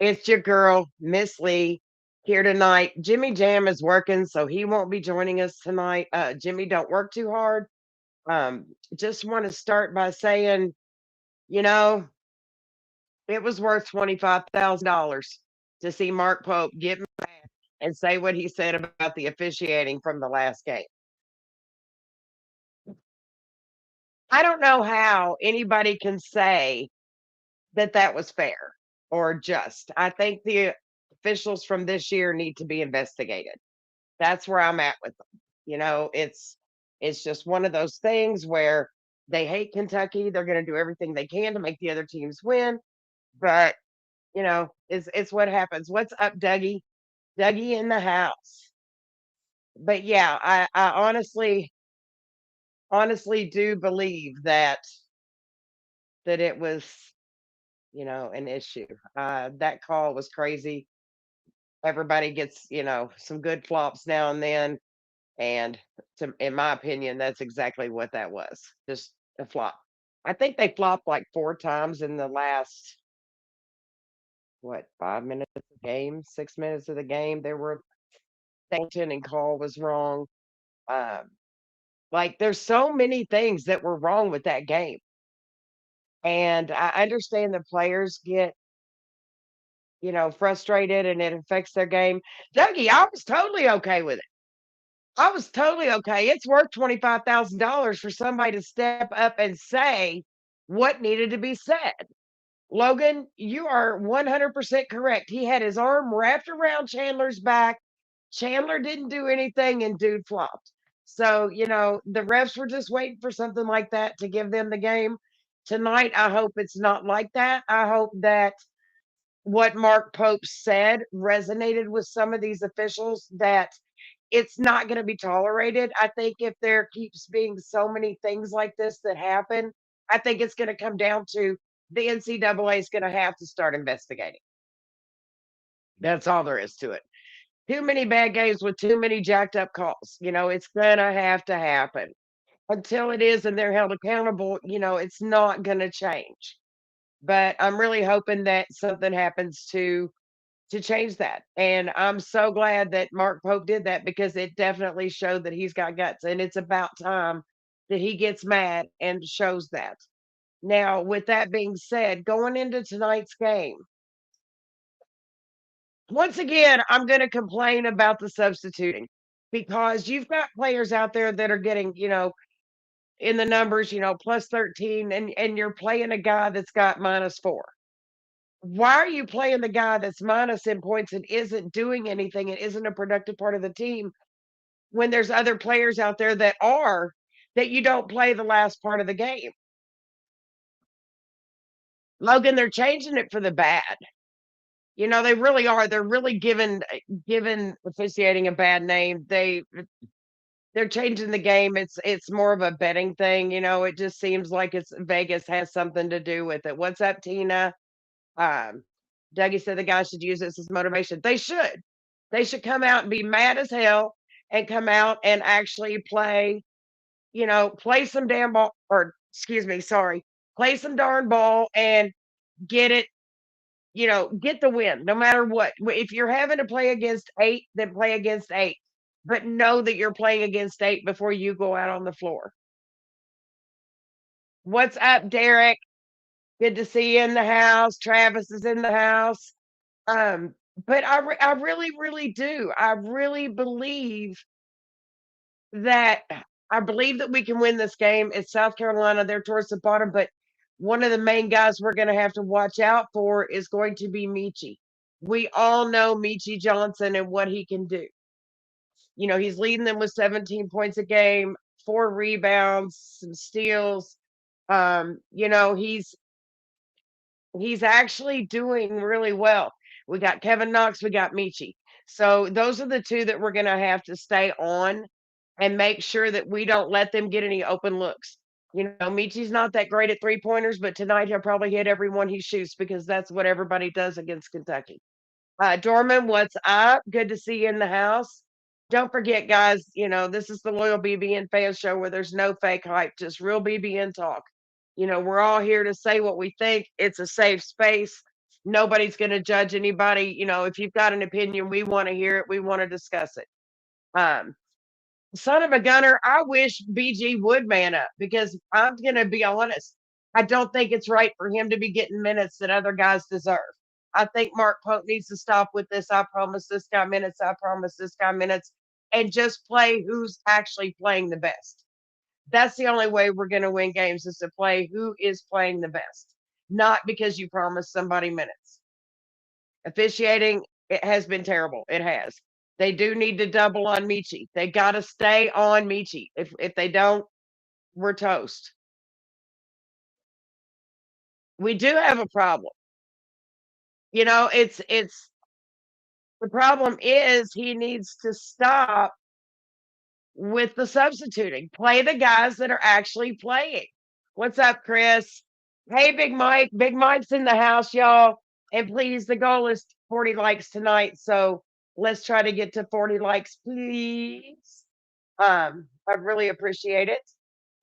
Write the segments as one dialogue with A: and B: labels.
A: It's your girl, Miss Lee, here tonight. Jimmy Jam is working, so he won't be joining us tonight. Jimmy, don't work too hard. Just want to start by saying, you know, it was worth $25,000 to see Mark Pope get mad and say what he said about the officiating from the last game. I don't know how anybody can say that that was fair or just. I think the officials from this year need to be investigated. That's where I'm at with them. It's just one of those things where they hate Kentucky. They're going to do everything they can to make the other teams win, but it's what happens. What's up, Dougie? Dougie in the house. But yeah, I honestly do believe that it was an issue. That call was crazy. Everybody gets some good flops now and then. And in my opinion, that's exactly what that was. Just a flop. I think they flopped like 4 times in the last, what, 5 minutes of the game, 6 minutes of the game. There were sanction and call was wrong. Um, like there's so many things that were wrong with that game. And I understand the players get, frustrated and it affects their game. Dougie, I was totally okay with it. I was totally okay. It's worth $25,000 for somebody to step up and say what needed to be said. Logan, you are 100% correct. He had his arm wrapped around Chandler's back. Chandler didn't do anything and dude flopped. So, the refs were just waiting for something like that to give them the game. Tonight, I hope it's not like that. I hope that what Mark Pope said resonated with some of these officials, that it's not going to be tolerated. I think if there keeps being so many things like this that happen, I think it's going to come down to the NCAA is going to have to start investigating. That's all there is to it. Too many bad games with too many jacked up calls. It's going to have to happen. Until it is and they're held accountable, it's not going to change. But I'm really hoping that something happens to change that. And I'm so glad that Mark Pope did that because it definitely showed that he's got guts. And it's about time that he gets mad and shows that. Now, with that being said, going into tonight's game, once again, I'm going to complain about the substituting because you've got players out there that are getting, in the numbers, plus 13, and you're playing a guy that's got -4. Why are you playing the guy that's minus in points and isn't doing anything and isn't a productive part of the team when there's other players out there that are, that you don't play the last part of the game? Logan, they're changing it for the bad. They really are. They're really giving officiating a bad name. They're changing the game. It's more of a betting thing. It just seems like it's Vegas has something to do with it. What's up, Tina? Um, Dougie said the guys should use this as motivation. They should. They should come out and be mad as hell and come out and actually play some damn ball, or excuse me, sorry, play some darn ball and get it, get the win no matter what. If you're having to play against eight, then play against eight, but know that you're playing against eight before you go out on the floor. What's up, Derek? Good to see you in the house. Travis is in the house. Um, but I really, really do. I really that believe that we can win this game. It's South Carolina. They're towards the bottom, but one of the main guys we're going to have to watch out for is going to be 𝐀𝐫𝐿𝐞𝐫. We all know 𝐀𝐫𝐿𝐞𝐫 Johnson and what he can do. He's leading them with 17 points a game, 4 rebounds, some steals. He's actually doing really well. We got Kevin Knox, we got 𝐀𝐫𝐿𝐞𝐫. So those are the two that we're going to have to stay on and make sure that we don't let them get any open looks. 𝐀𝐫𝐿𝐞𝐫's not that great at 3-pointers, but tonight he'll probably hit every one he shoots because that's what everybody does against Kentucky. Dorman, what's up? Good to see you in the house. Don't forget, guys, this is the Loyal BBN Fan Show where there's no fake hype, just real BBN talk. We're all here to say what we think. It's a safe space. Nobody's going to judge anybody. If you've got an opinion, we want to hear it. We want to discuss it. Um, Son of a gunner, I wish BG would man up because I'm going to be honest. I don't think it's right for him to be getting minutes that other guys deserve. I think Mark Pope needs to stop with this. I promise this guy minutes. I promise this guy minutes, and just play who's actually playing the best. That's the only way we're going to win games is to play who is playing the best, not because you promised somebody minutes. Officiating, it has been terrible. It has. They do need to double on Michi. They got to stay on Michi. If they don't, we're toast. We do have a problem. It's the problem is he needs to stop with the substituting. Play the guys that are actually playing. What's up, Chris? Hey, Big Mike. Big Mike's in the house, y'all. And please, the goal is 40 likes tonight. So let's try to get to 40 likes, please. I really appreciate it.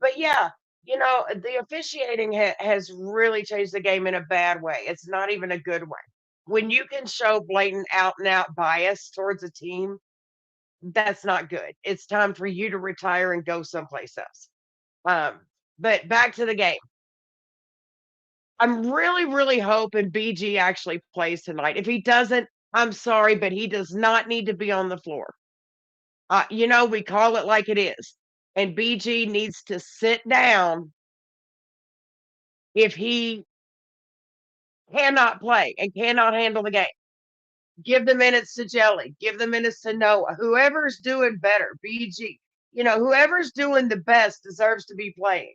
A: But yeah, the officiating has really changed the game in a bad way. It's not even a good way. When you can show blatant out and out bias towards a team, that's not good. It's time for you to retire and go someplace else. Um, but back to the game. I'm really, really hoping BG actually plays tonight. If he doesn't, I'm sorry, but he does not need to be on the floor. We call it like it is. And BG needs to sit down if he cannot play and cannot handle the game. Give the minutes to Jelly. Give the minutes to Noah. Whoever's doing better, BG. Whoever's doing the best deserves to be playing.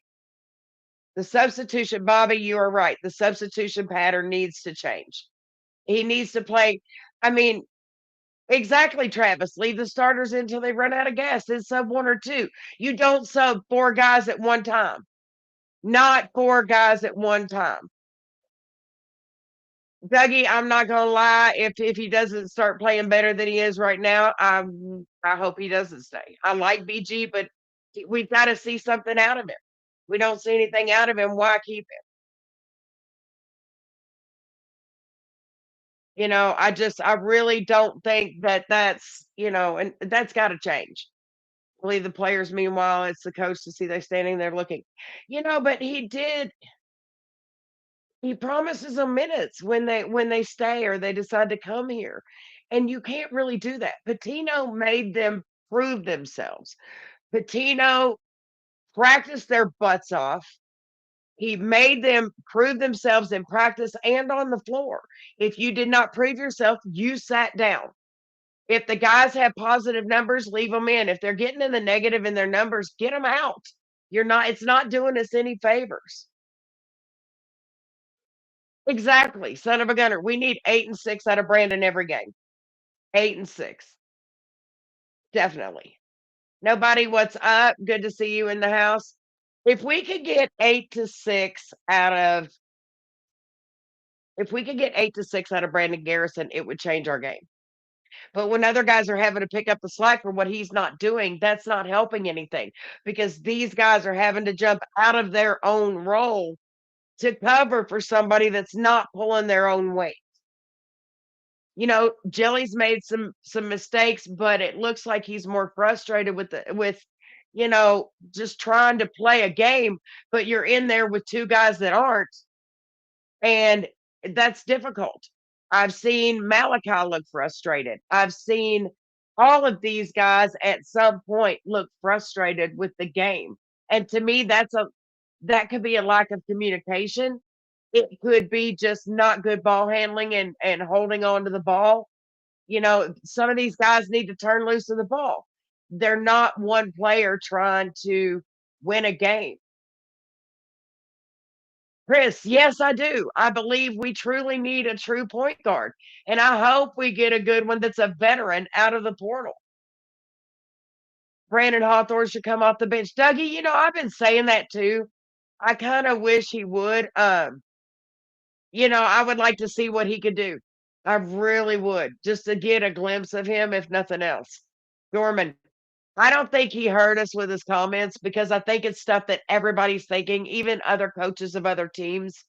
A: The substitution, Bobby, you are right. The substitution pattern needs to change. He needs to play. I mean, exactly, Travis. Leave the starters until they run out of gas. Then sub one or two. You don't sub four guys at one time. Not four guys at one time. Dougie, I'm not gonna lie. If he doesn't start playing better than he is right now, I hope he doesn't stay. I like BG, but we've got to see something out of him. We don't see anything out of him. Why keep him? I really don't think that's and that's got to change. Leave the players. Meanwhile, it's the coach to see they standing there looking, but he promises them minutes when they stay or they decide to come here, and you can't really do that. Patino made them prove themselves. Patino practiced their butts off. He made them prove themselves in practice and on the floor. If you did not prove yourself, you sat down. If the guys have positive numbers, leave them in. If they're getting in the negative in their numbers, get them out. It's not doing us any favors. Exactly. Son of a gunner. We need 8 and 6 out of Brandon every game. 8 and 6. Definitely. Nobody, what's up? Good to see you in the house. If we could get 8 to 6 out of Brandon Garrison, it would change our game. But when other guys are having to pick up the slack for what he's not doing, that's not helping anything because these guys are having to jump out of their own role to cover for somebody that's not pulling their own weight. Jelly's made some mistakes, but it looks like he's more frustrated with just trying to play a game, but you're in there with two guys that aren't, and that's difficult. I've seen Malachi look frustrated. I've seen all of these guys at some point look frustrated with the game. And to me, that could be a lack of communication. It could be just not good ball handling and holding on to the ball. Some of these guys need to turn loose of the ball. They're not one player trying to win a game. Chris, yes, I do. I believe we truly need a true point guard. And I hope we get a good one that's a veteran out of the portal. Brandon Hawthorne should come off the bench. Dougie, I've been saying that too. I kind of wish he would. I would like to see what he could do. I really would, just to get a glimpse of him, if nothing else. Dorman, I don't think he hurt us with his comments because I think it's stuff that everybody's thinking, even other coaches of other teams.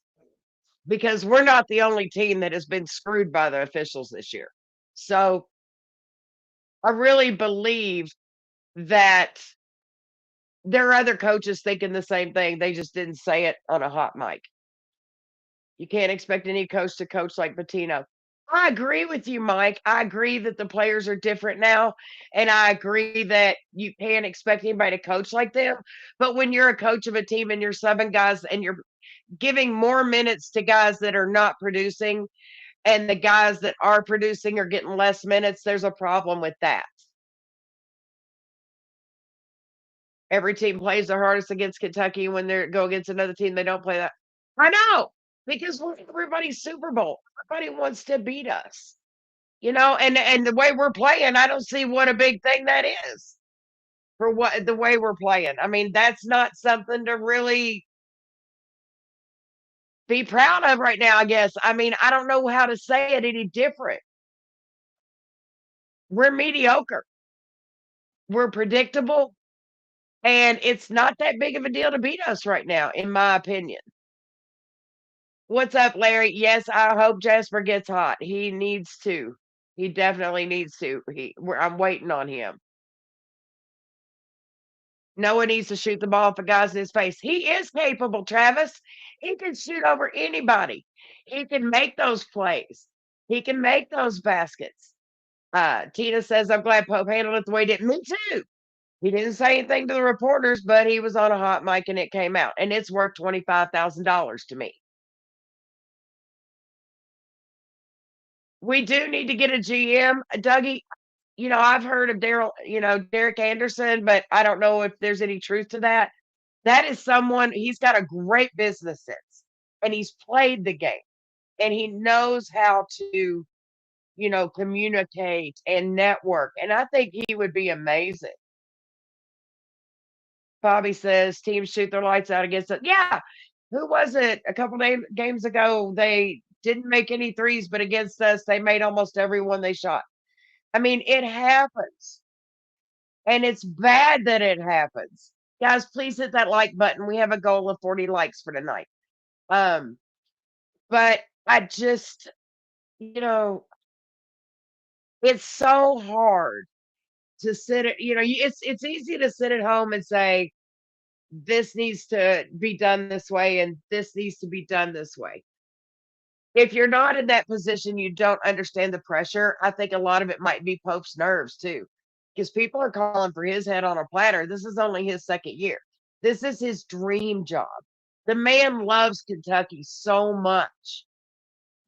A: because we're not the only team that has been screwed by the officials this year. So I really believe that there are other coaches thinking the same thing. They just didn't say it on a hot mic. You can't expect any coach to coach like Pitino. I agree with you, Mike. I agree that the players are different now, and I agree that you can't expect anybody to coach like them. But when you're a coach of a team and you're subbing guys and you're giving more minutes to guys that are not producing, and the guys that are producing are getting less minutes, there's a problem with that. Every team plays their hardest against Kentucky. When they go against another team, they don't play that. I know, because we're everybody's Super Bowl. Everybody wants to beat us. And the way we're playing, I don't see what a big thing that is for what the way we're playing. I mean, that's not something to really be proud of right now, I guess. I mean, I don't know how to say it any different. We're mediocre. We're predictable, and it's not that big of a deal to beat us right now, in my opinion. What's up, Larry? Yes, I hope Jasper gets hot. He needs to. He definitely needs to. I'm waiting on him. No one needs to shoot the ball if a guy's in his face. He is capable, Travis. He can shoot over anybody. He can make those plays. He can make those baskets. Tina says, I'm glad Pope handled it the way he did. Me too. He didn't say anything to the reporters, but he was on a hot mic and it came out. And it's worth $25,000 to me. We do need to get a GM. Dougie, I've heard of Derek Anderson, but I don't know if there's any truth to that. That is someone, he's got a great business sense and he's played the game and he knows how to, communicate and network. And I think he would be amazing. Bobby says teams shoot their lights out against it. Yeah. Who was it a couple games ago? They didn't make any threes, but against us, they made almost every one they shot. I mean, it happens. And it's bad that it happens. Guys, please hit that like button. We have a goal of 40 likes for tonight. Um, but I just, you know, it's so hard to sit at, it's easy to sit at home and say, this needs to be done this way and this needs to be done this way. If you're not in that position, you don't understand the pressure. I think a lot of it might be Pope's nerves too, because people are calling for his head on a platter. This is only his second year. This is his dream job. The man loves Kentucky so much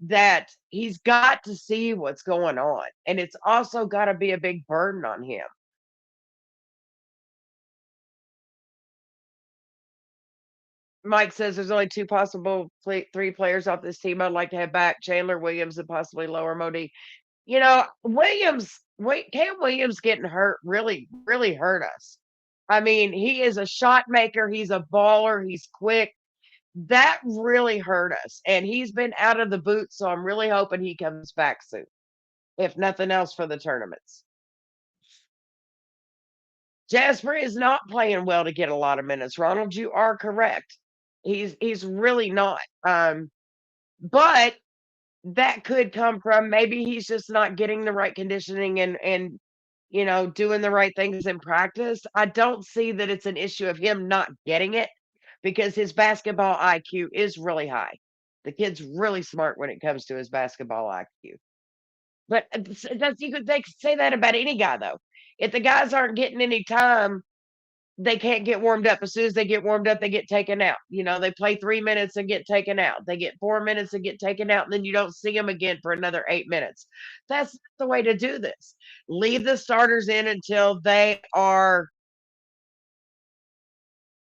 A: that he's got to see what's going on. And it's also got to be a big burden on him. Mike says there's only two possible three players off this team I'd like to have back: Chandler Williams and possibly Lower Modi. Cam Williams getting hurt really, really hurt us. I mean, he is a shot maker. He's a baller. He's quick. That really hurt us. And he's been out of the boot. So I'm really hoping he comes back soon, if nothing else for the tournaments. Jasper is not playing well to get a lot of minutes. Ronald, you are correct. He's really not. But that could come from maybe he's just not getting the right conditioning and doing the right things in practice. I don't see that it's an issue of him not getting it because his basketball IQ is really high. The kid's really smart when it comes to his basketball IQ. But they could say that about any guy though. If the guys aren't getting any time, they can't get warmed up. As soon as they get warmed up, they get taken out. They play 3 minutes and get taken out. They get 4 minutes and get taken out, and then you don't see them again for another 8 minutes. That's not the way to do this. Leave the starters in until they are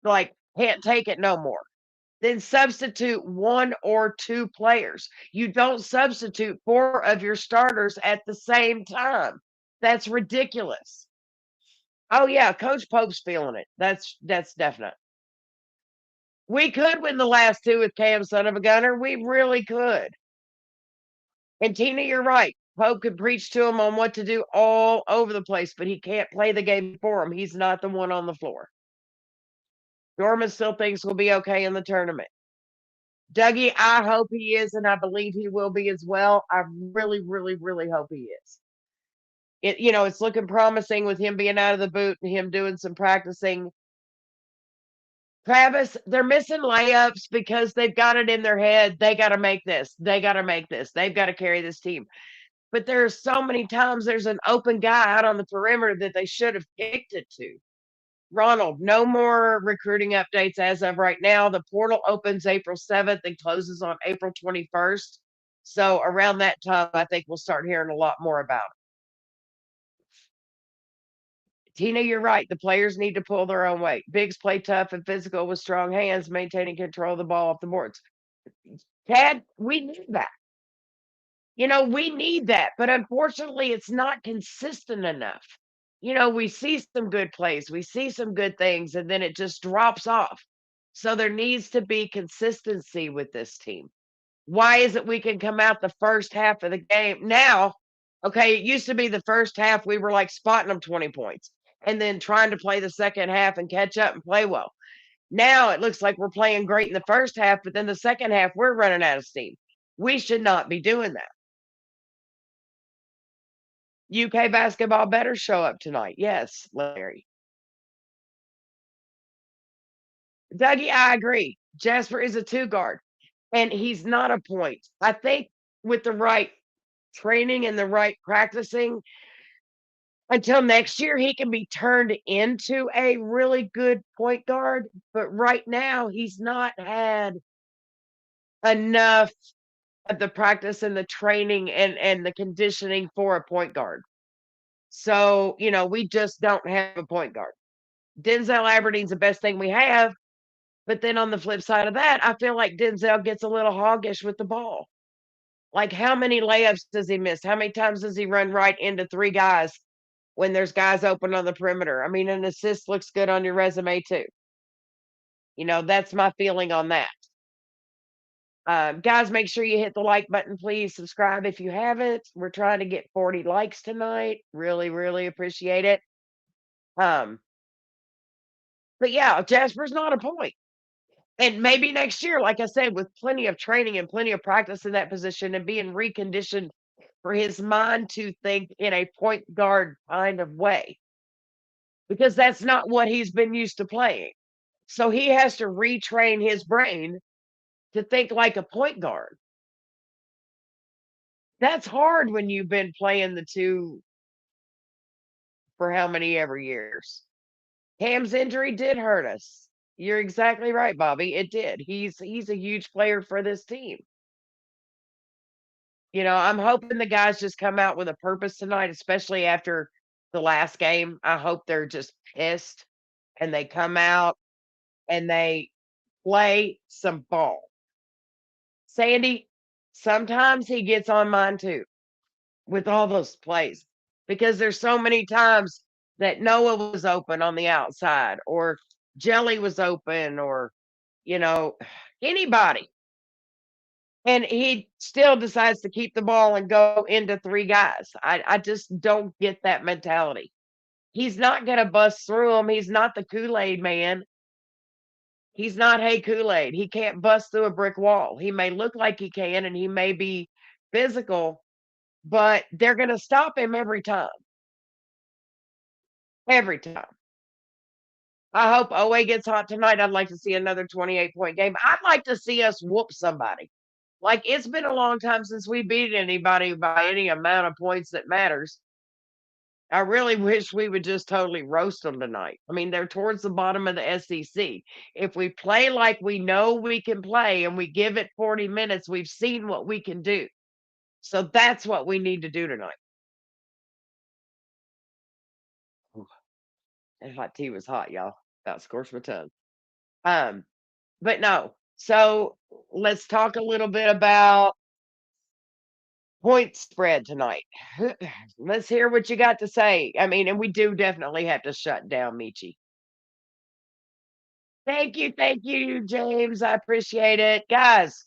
A: like, can't take it no more. Then substitute 1 or 2 players. You don't substitute 4 of your starters at the same time. That's ridiculous. Oh yeah, Coach Pope's feeling it. That's definite. We could win the last 2 with Cam, son of a gunner. We really could. And Tina, you're right. Pope could preach to him on what to do all over the place, but he can't play the game for him. He's not the one on the floor. Norman still thinks we'll be okay in the tournament. Dougie, I hope he is, and I believe he will be as well. I really, really, really hope he is. It's looking promising with him being out of the boot and him doing some practicing. Travis, they're missing layups because they've got it in their head. They got to make this. They got to make this. They've got to carry this team. But there's so many times there's an open guy out on the perimeter that they should have kicked it to. Ronald, no more recruiting updates as of right now. The portal opens April 7th and closes on April 21st. So around that time, I think we'll start hearing a lot more about it. Tina, you're right. The players need to pull their own weight. Bigs play tough and physical with strong hands, maintaining control of the ball off the boards. Chad, we need that. We need that, but unfortunately, it's not consistent enough. We see some good plays, we see some good things, and then it just drops off. So there needs to be consistency with this team. Why is it we can come out the first half of the game now? Okay, it used to be the first half we were like spotting them 20 points and then trying to play the second half and catch up and play well. Now it looks like we're playing great in the first half, but then the second half we're running out of steam. We should not be doing that. UK basketball better show up tonight. Yes, Larry. Dougie, I agree. Jasper is a two guard, and he's not a point. I think with the right training and the right practicing, until next year, he can be turned into a really good point guard. But right now, he's not had enough of the practice and the training and the conditioning for a point guard. So, we just don't have a point guard. Denzel Aberdeen's the best thing we have. But then on the flip side of that, I feel like Denzel gets a little hoggish with the ball. Like, how many layups does he miss? How many times does he run right into three guys when there's guys open on the perimeter? I mean, an assist looks good on your resume too. That's my feeling on that. Guys, make sure you hit the like button, please. Subscribe if you haven't. We're trying to get 40 likes tonight. Really, really appreciate it. But yeah, Jasper's not a point. And maybe next year, like I said, with plenty of training and plenty of practice in that position and being reconditioned for his mind to think in a point guard kind of way, because that's not what he's been used to playing. So he has to retrain his brain to think like a point guard. That's hard when you've been playing the two for how many ever years. Cam's injury did hurt us. You're exactly right, Bobby. It did. He's a huge player for this team. I'm hoping the guys just come out with a purpose tonight, especially after the last game. I hope they're just pissed and they come out and they play some ball. Sandy, sometimes he gets on mine too with all those plays because there's so many times that Noah was open on the outside or Jelly was open or, you know, anybody. And he still decides to keep the ball and go into three guys. I just don't get that mentality. He's not going to bust through them. He's not the Kool-Aid man. He's not Hey Kool-Aid. He can't bust through a brick wall. He may look like he can and he may be physical, but they're going to stop him every time. Every time. I hope OA gets hot tonight. I'd like to see another 28-point game. I'd like to see us whoop somebody. Like, it's been a long time since we beat anybody by any amount of points that matters. I really wish we would just totally roast them tonight. I mean, they're towards the bottom of the SEC. If we play like we know we can play and we give it 40 minutes, we've seen what we can do. So that's what we need to do tonight. Ooh, that hot tea was hot, y'all. About scorched my tongue. But no. So let's talk a little bit about point spread tonight. Let's hear what you got to say. I mean, and we do definitely have to shut down Michi. Thank you, James. I appreciate it. Guys,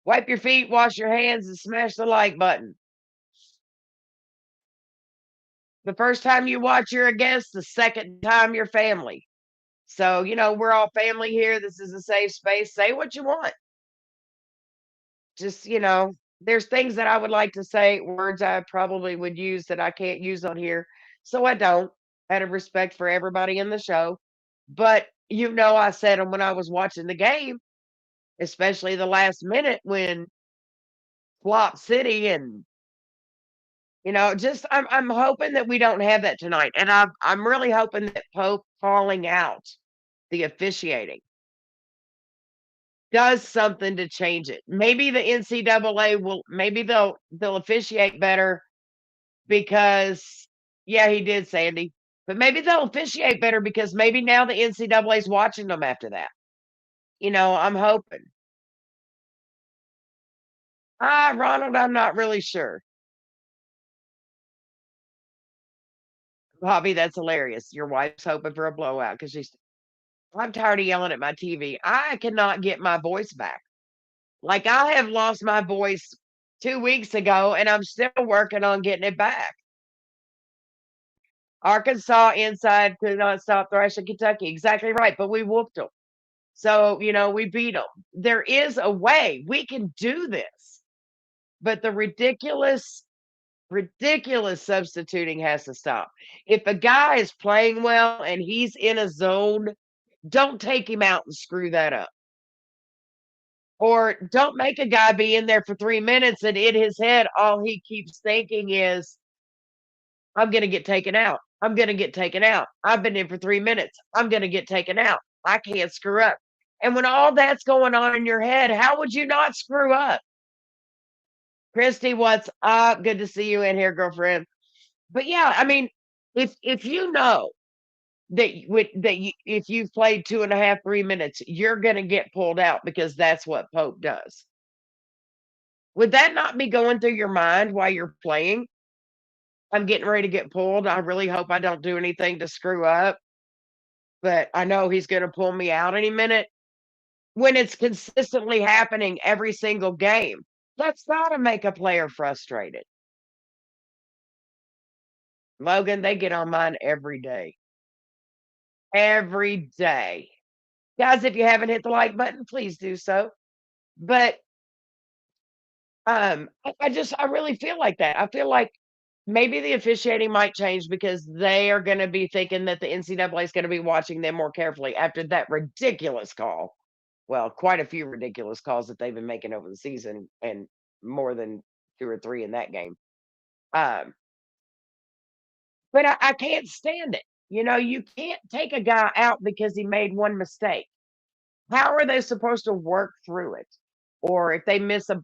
A: wipe your feet, wash your hands, and smash the like button. The first time you watch, you're a guest. The second time, you're family. So, we're all family here. This is a safe space. Say what you want. just, there's things that I would like to say, words I probably would use that I can't use on here. So I don't, out of respect for everybody in the show. But I said them when I was watching the game, especially the last minute when Flop City and just I'm hoping that we don't have that tonight. And I'm really hoping that Pope calling out the officiating does something to change it. Maybe the NCAA will maybe they'll officiate better because yeah, he did, Sandy. But maybe they'll officiate better because maybe now the NCAA is watching them after that. I'm hoping. Ronald, I'm not really sure. Bobby, that's hilarious. Your wife's hoping for a blowout because I'm tired of yelling at my TV. I cannot get my voice back. Like I have lost my voice 2 weeks ago and I'm still working on getting it back. Arkansas inside could not stop thrashing Kentucky. Exactly right. But we whooped them. So, we beat them. There is a way we can do this. But the ridiculous substituting has to stop. If a guy is playing well and he's in a zone, don't take him out and screw that up. Or don't make a guy be in there for 3 minutes and in his head, all he keeps thinking is, I'm going to get taken out. I'm going to get taken out. I've been in for 3 minutes. I'm going to get taken out. I can't screw up. And when all that's going on in your head, how would you not screw up? Christy, what's up? Good to see you in here, girlfriend. But yeah, I mean, if you know if you've played 2.5, 3 minutes, you're going to get pulled out because that's what Pope does. Would that not be going through your mind while you're playing? I'm getting ready to get pulled. I really hope I don't do anything to screw up, but I know he's going to pull me out any minute. When it's consistently happening every single game, that's got to make a player frustrated. Logan, they get on mine every day. Every day. Guys, if you haven't hit the like button, please do so. But I really feel like that. I feel like maybe the officiating might change because they are going to be thinking that the NCAA is going to be watching them more carefully after that ridiculous call. Well, quite a few ridiculous calls that they've been making over the season, and more than 2 or 3 in that game. Um, but I can't stand it. You can't take a guy out because he made one mistake. How are they supposed to work through it? Or if they miss a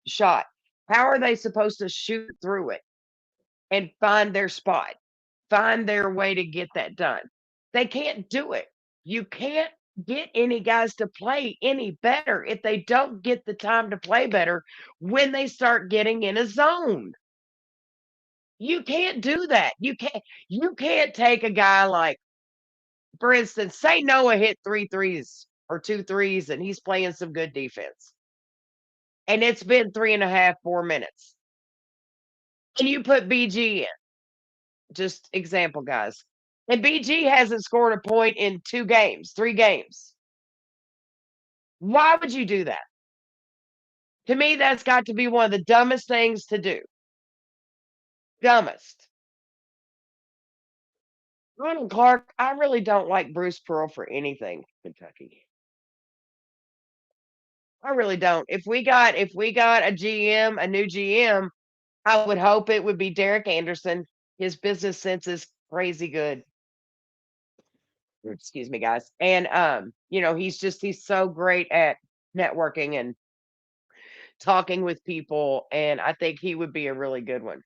A: shot, how are they supposed to shoot through it and find their spot, find their way to get that done? They can't do it. You can't get any guys to play any better if they don't get the time to play better when they start getting in a zone. You can't do that. You can't take a guy like, for instance, say Noah hit 3 threes or 2 threes and he's playing some good defense. And it's been 3.5, 4 minutes. And you put BG in. Just example, guys. And BG hasn't scored a point in 2 games, 3 games. Why would you do that? To me, that's got to be one of the dumbest things to do. Dumbest. Ronald Clark, I really don't like Bruce Pearl for anything, Kentucky. I really don't. If we got a new GM, I would hope it would be Derek Anderson. His business sense is crazy good. Excuse me, guys. And he's so great at networking and talking with people, and I think he would be a really good one.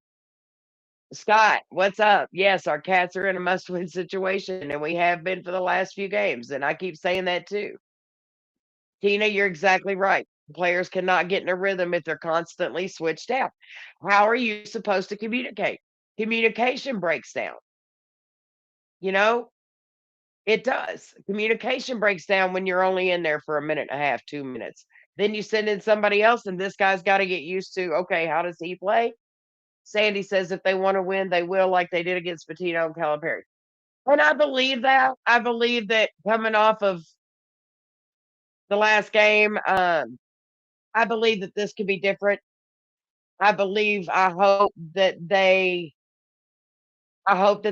A: Scott, what's up? Yes, our Cats are in a must-win situation, and we have been for the last few games, and I keep saying that too. Tina, you're exactly right. Players cannot get in a rhythm if they're constantly switched out. How are you supposed to communicate? Communication breaks down. You know, it does. Communication breaks down when you're only in there for a minute and a half, 2 minutes. Then you send in somebody else, and this guy's got to get used to, okay, how does he play? Sandy says if they want to win, they will, like they did against Patino and Calipari. And I believe that. I believe that coming off of the last game, I believe that this could be different. I hope that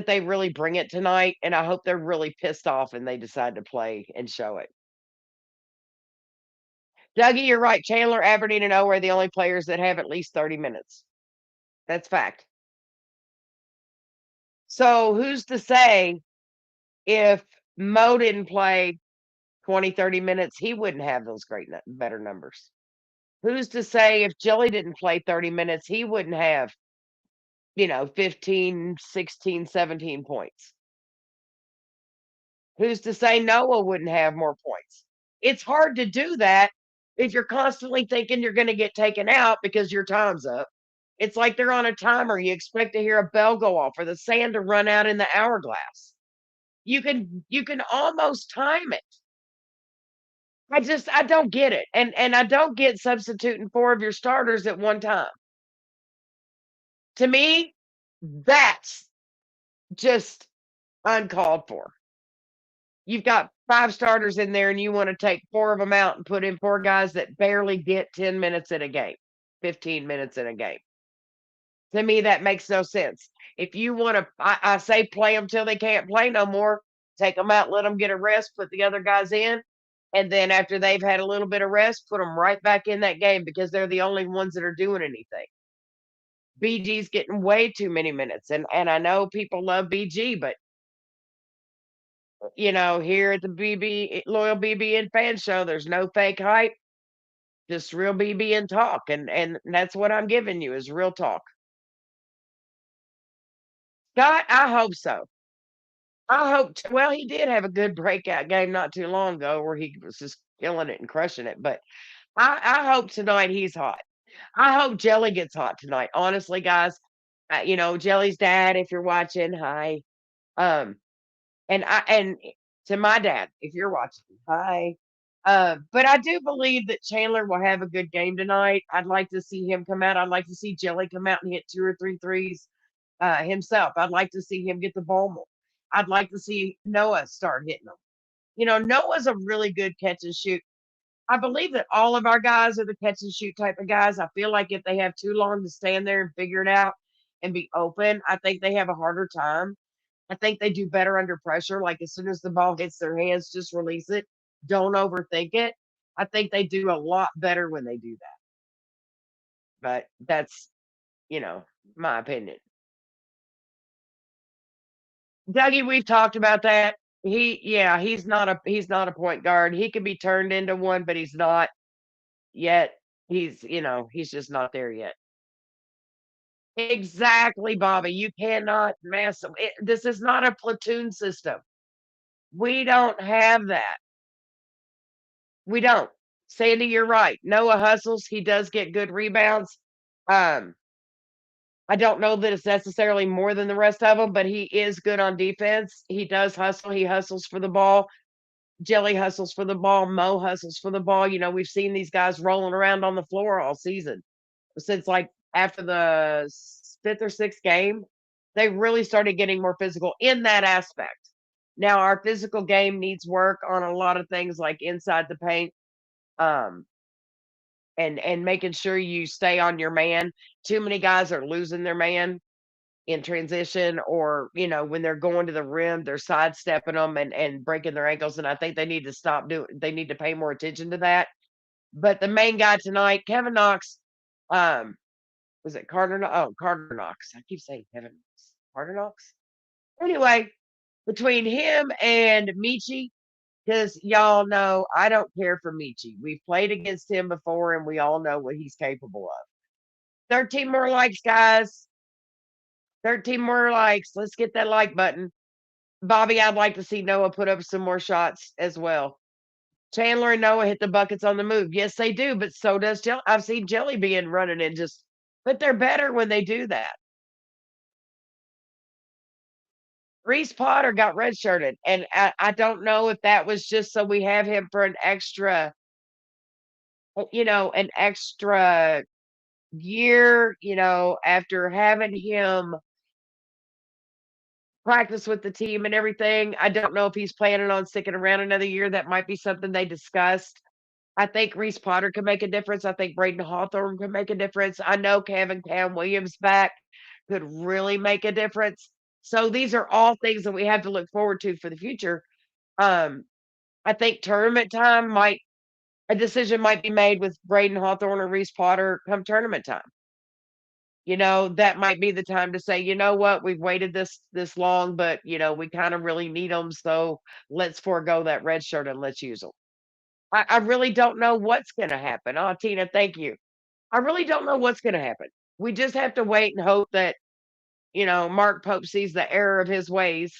A: they really bring it tonight, and I hope they're really pissed off and they decide to play and show it. Dougie, you're right. Chandler, Aberdeen, and O are the only players that have at least 30 minutes. That's fact. So who's to say if Mo didn't play 20, 30 minutes, he wouldn't have those better numbers? Who's to say if Jelly didn't play 30 minutes, he wouldn't have, 15, 16, 17 points? Who's to say Noah wouldn't have more points? It's hard to do that if you're constantly thinking you're going to get taken out because your time's up. It's like they're on a timer. You expect to hear a bell go off or the sand to run out in the hourglass. You can almost time it. I don't get it. And I don't get substituting four of your starters at one time. To me, that's just uncalled for. You've got five starters in there and you want to take four of them out and put in four guys that barely get 10 minutes in a game, 15 minutes in a game. To me, that makes no sense. If you want to, I say play them till they can't play no more. Take them out, let them get a rest, put the other guys in, and then after they've had a little bit of rest, put them right back in that game because they're the only ones that are doing anything. BG's getting way too many minutes, and I know people love BG, but here at the loyal BBN fan show, there's no fake hype, just real BBN talk, and that's what I'm giving you is real talk. Scott, I hope so. I hope well, he did have a good breakout game not too long ago where he was just killing it and crushing it, but I hope tonight he's hot. I hope Jelly gets hot tonight. Honestly, guys, Jelly's dad, if you're watching, hi. Um, and to my dad, if you're watching, hi. But I do believe that Chandler will have a good game tonight. I'd like to see him come out. I'd like to see Jelly come out and hit two or three threes himself. I'd like to see him get the ball more. I'd like to see Noah start hitting them. Noah's a really good catch and shoot. I believe that all of our guys are the catch and shoot type of guys. I feel like if they have too long to stand there and figure it out and be open, I think they have a harder time. I think they do better under pressure. Like as soon as the ball hits their hands, just release it. Don't overthink it. I think they do a lot better when they do that. But that's, my opinion. Dougie, we've talked about that. Yeah, he's not a point guard. He can be turned into one, but he's not yet. He's just not there yet. Exactly, Bobby. You cannot mess. This is not a platoon system. We don't have that. We don't. Sandy, you're right. Noah hustles. He does get good rebounds. Um, I don't know that it's necessarily more than the rest of them, but he is good on defense. He does hustle. He hustles for the ball. Jelly hustles for the ball. Mo hustles for the ball. We've seen these guys rolling around on the floor all season since like after the fifth or sixth game. They really started getting more physical in that aspect. Now our physical game needs work on a lot of things like inside the paint, um, and making sure you stay on your man. Too many guys are losing their man in transition or, when they're going to the rim, they're sidestepping them and breaking their ankles. And I think they need to pay more attention to that. But the main guy tonight, Kevin Knox, um, was it Carter? Oh, Carter Knox. I keep saying Kevin Knox. Carter Knox? Anyway, between him and Michi, because y'all know I don't care for Michi. We've played against him before and we all know what he's capable of. 13 more likes, guys. 13 more likes. Let's get that like button. Bobby, I'd like to see Noah put up some more shots as well. Chandler and Noah hit the buckets on the move. Yes, they do, but so does Jelly. I've seen Jelly being running and but they're better when they do that. Reese Potter got redshirted, and I don't know if that was just so we have him for an extra year, after having him practice with the team and everything. I don't know if he's planning on sticking around another year. That might be something they discussed. I think Reese Potter can make a difference. I think Braden Hawthorne can make a difference. I know Cam Williams back could really make a difference. So these are all things that we have to look forward to for the future. Um, I think tournament time might a decision might be made with Braden Hawthorne or Reese Potter come tournament time. That might be the time to say, you know what, we've waited this long, but we kind of really need them, so let's forego that red shirt and let's use them. I really don't know what's going to happen. Oh, Tina, thank you. I really don't know what's going to happen. We just have to wait and hope that Mark Pope sees the error of his ways,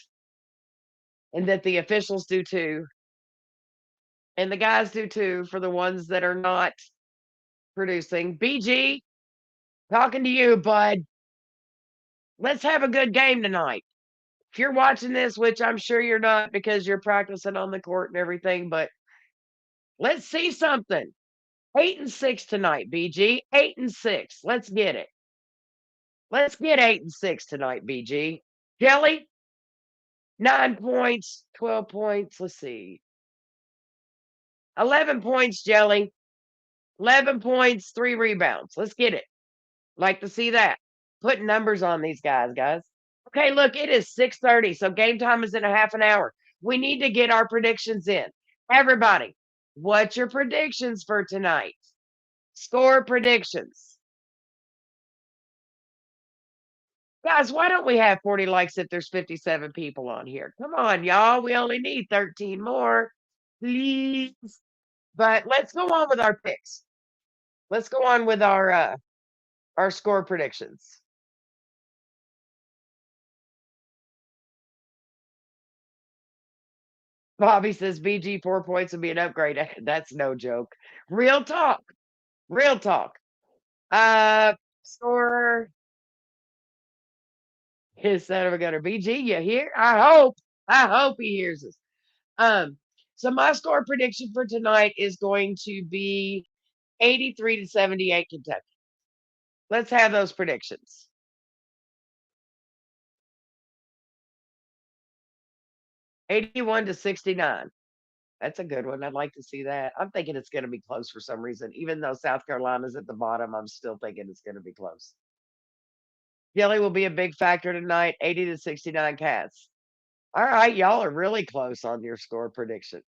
A: and that the officials do too, and the guys do too for the ones that are not producing. BG, talking to you, bud. Let's have a good game tonight. If you're watching this, which I'm sure you're not because you're practicing on the court and everything, but let's see something. 8-6 tonight, BG. 8-6. Let's get it. Let's get 8-6 tonight, BG. Jelly, 9 points, 12 points. Let's see. 11 points, Jelly. 11 points, 3 rebounds. Let's get it. Like to see that. Putting numbers on these guys. Okay, look, it is 6:30, so game time is in a half an hour. We need to get our predictions in. Everybody, what's your predictions for tonight? Score predictions. Guys, why don't we have 40 likes if there's 57 people on here? Come on, y'all. We only need 13 more. Please. But let's go on with our picks. Let's go on with our score predictions. Bobby says BG 4 points would be an upgrade. That's no joke. Real talk. Real talk. Score his son of a gunner. BG, you hear? I hope he hears us. So my score prediction for tonight is going to be 83-78 Kentucky. Let's have those predictions. 81-69. That's a good one. I'd like to see that. I'm thinking it's going to be close for some reason. Even though South Carolina's at the bottom, I'm still thinking it's going to be close. Gilly will be a big factor tonight. 80-69 Cats. All right, y'all are really close on your score prediction.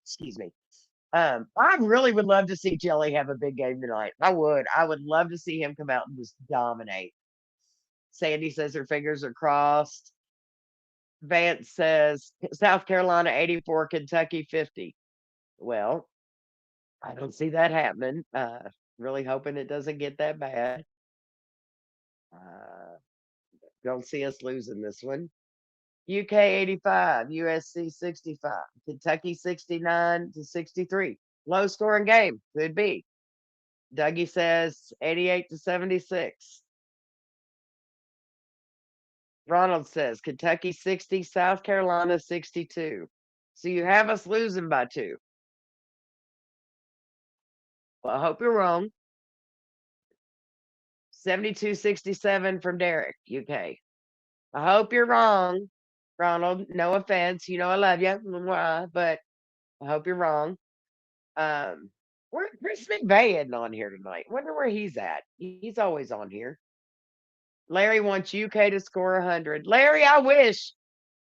A: Excuse me. I really would love to see Jelly have a big game tonight. I would. I would love to see him come out and just dominate. Sandy says her fingers are crossed. Vance says South Carolina 84, Kentucky 50. Well, I don't see that happening. Really hoping it doesn't get that bad. Uh, don't see us losing this one. UK 85, USC 65, Kentucky 69-63. Low scoring game. Could be. Dougie says 88-76. Ronald says Kentucky 60, South Carolina 62. So you have us losing by 2. Well, I hope you're wrong. 72-67 from Derek, UK. I hope you're wrong, Ronald. No offense. I love you. But I hope you're wrong. Where's Chris McVay isn't on here tonight? Wonder where he's at. He's always on here. Larry wants UK to score 100. Larry, I wish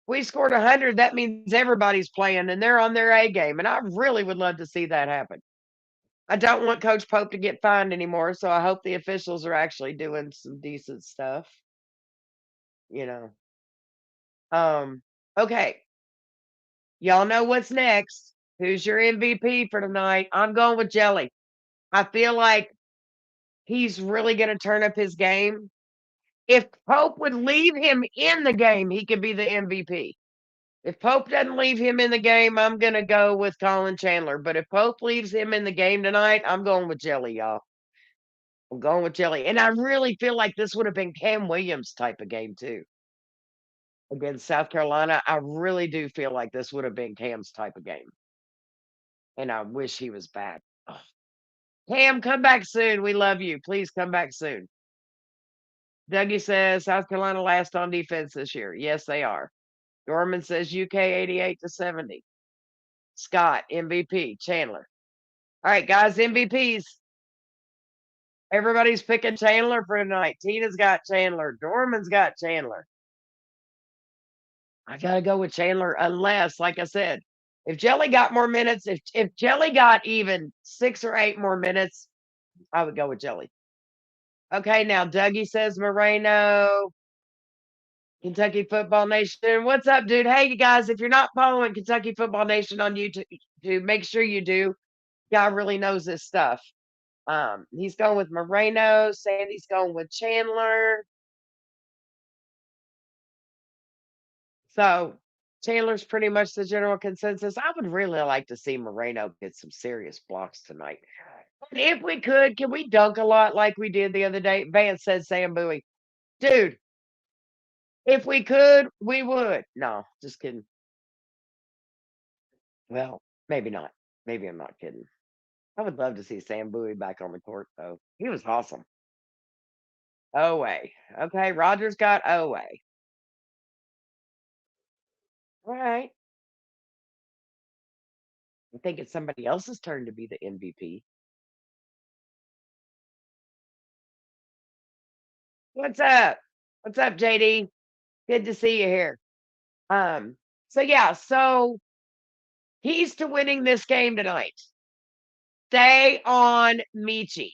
A: we scored 100. That means everybody's playing and they're on their A game. And I really would love to see that happen. I don't want Coach Pope to get fined anymore. So I hope the officials are actually doing some decent stuff. You know. Okay. Y'all know what's next. Who's your MVP for tonight? I'm going with Jelly. I feel like he's really going to turn up his game. If Pope would leave him in the game, he could be the MVP. If Pope doesn't leave him in the game, I'm going to go with Colin Chandler. But if Pope leaves him in the game tonight, I'm going with Jelly, y'all. I'm going with Jelly. And I really feel like this would have been Cam Williams type of game, too. Against South Carolina, I really do feel like this would have been Cam's type of game. And I wish he was back. Ugh. Cam, come back soon. We love you. Please come back soon. Dougie says South Carolina last on defense this year. Yes, they are. Dorman says UK 88-70. Scott, MVP, Chandler. All right, guys, MVPs. Everybody's picking Chandler for tonight. Tina's got Chandler. Dorman's got Chandler. I gotta go with Chandler unless, like I said, if Jelly got more minutes, if Jelly got even 6 or 8 more minutes, I would go with Jelly. Okay, now Dougie says Moreno, Kentucky Football Nation. What's up, dude? Hey, you guys, if you're not following Kentucky Football Nation on YouTube, make sure you do. Guy really knows this stuff. He's going with Moreno. Sandy's going with Chandler. So Chandler's pretty much the general consensus. I would really like to see Moreno get some serious blocks tonight. And if we could, can we dunk a lot like we did the other day? Vance said Sam Bowie. Dude, if we could, we would. No, just kidding. Well, maybe not. Maybe I'm not kidding. I would love to see Sam Bowie back on the court, though. He was awesome. Oway. Okay, Rogers got Oway. All right. I think it's somebody else's turn to be the MVP. What's up? What's up, JD? Good to see you here. Um, so yeah, so he's to winning this game tonight. Stay on Michi.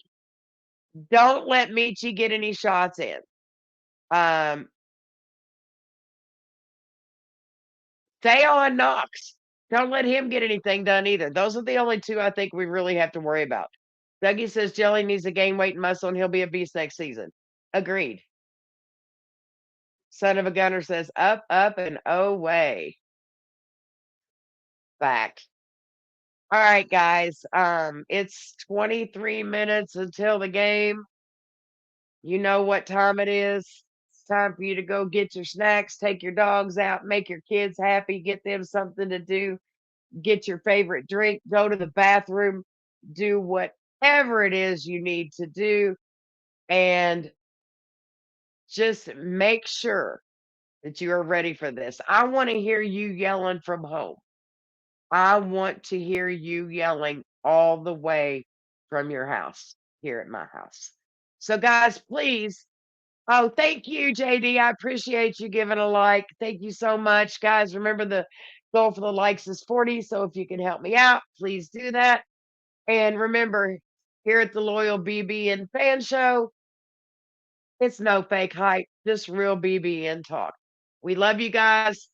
A: Don't let Michi get any shots in. Um, stay on Knox. Don't let him get anything done either. Those are the only two I think we really have to worry about. Dougie says Jelly needs to gain weight and muscle and he'll be a beast next season. Agreed. Son of a Gunner says up, up, and away. Back. All right, guys. It's 23 minutes until the game. You know what time it is. It's time for you to go get your snacks, take your dogs out, make your kids happy, get them something to do, get your favorite drink, go to the bathroom, do whatever it is you need to do, and just make sure that you are ready for this. I want to hear you yelling from home. I want to hear you yelling all the way from your house here at my house. So, guys, please. Oh, thank you, JD. I appreciate you giving a like. Thank you so much, guys. Remember, the goal for the likes is 40. So, if you can help me out, please do that. And remember, here at the Loyal BBN Fan Show, it's no fake hype, just real BBN talk. We love you guys.